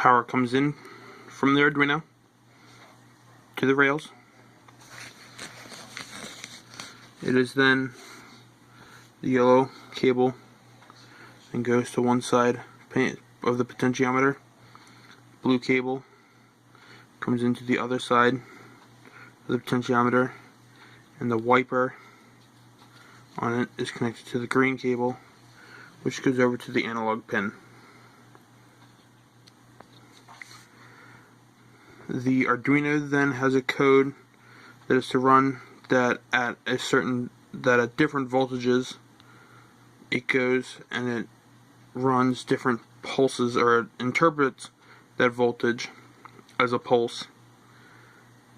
Power comes in from the Arduino to the rails. It is then the yellow cable and goes to one side of the potentiometer. Blue cable comes into the other side of the potentiometer, and the wiper on it is connected to the green cable, which goes over to the analog pin. The Arduino then has a code that is to run that at different voltages it goes and it runs different pulses, or it interprets that voltage as a pulse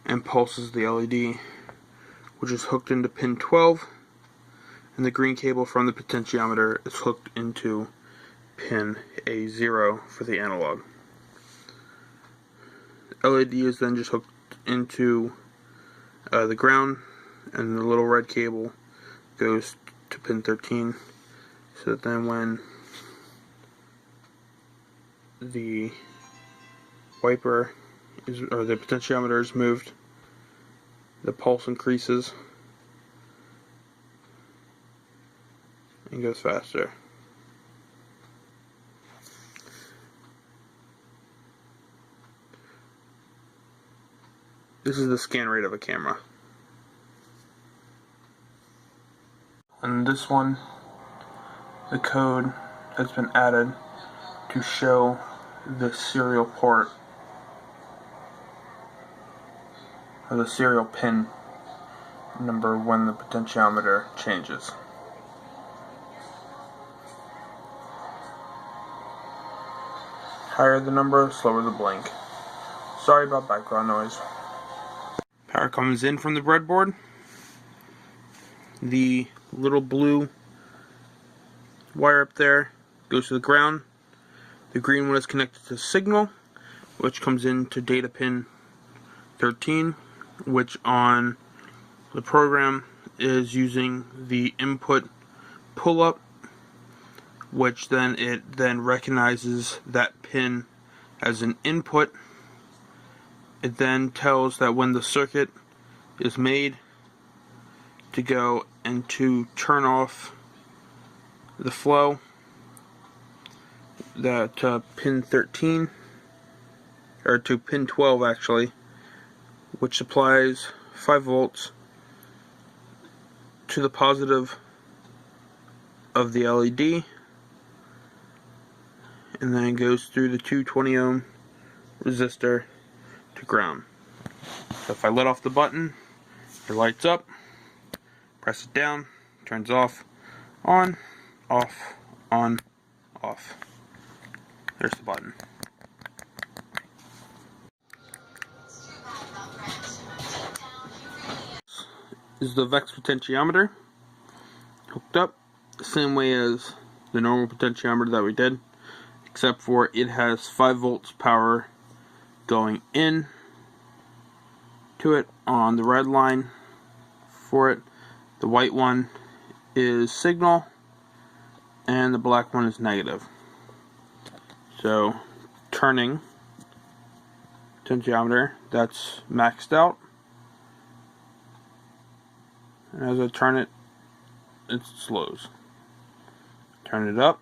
and pulses the LED, which is hooked into pin 12, and the green cable from the potentiometer is hooked into pin A0 for the analog. LED is then just hooked into the ground, and the little red cable goes to pin 13, so that then when the wiper or the potentiometer is moved, the pulse increases and goes faster. This is the scan rate of a camera. On this one, the code has been added to show the serial port, or the serial pin number when the potentiometer changes. Higher the number, slower the blink. Sorry about background noise. Power comes in from the breadboard. The little blue wire up there goes to the ground. The green one is connected to signal, which comes into data pin 13, which on the program is using the input pull-up, which then recognizes that pin as an input. It then tells that when the circuit is made to go and to turn off the flow, that pin 13, or to pin 12 actually, which supplies 5 volts to the positive of the LED, and then it goes through the 220 ohm resistor to ground. So if I let off the button, it lights up, press it down, turns off, on, off, on, off. There's the button. This is the Vex potentiometer, hooked up the same way as the normal potentiometer that we did, except for it has 5 volts power going in to it on the red line for it. The white one is signal and the black one is negative. So turning potentiometer, that's maxed out, and as I turn it, it slows. Turn it up,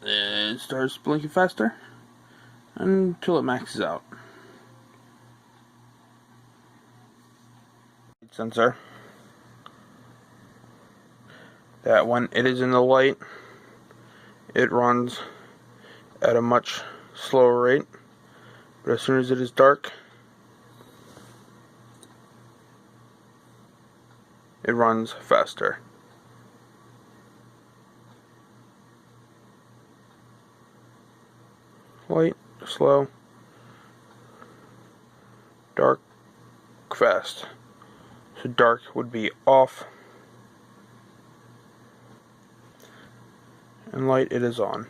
it starts blinking faster until it maxes out. Sensor, that when it is in the light, it runs at a much slower rate, but as soon as it is dark, it runs faster. Light, slow, dark, fast. So dark would be off, and light, it is on.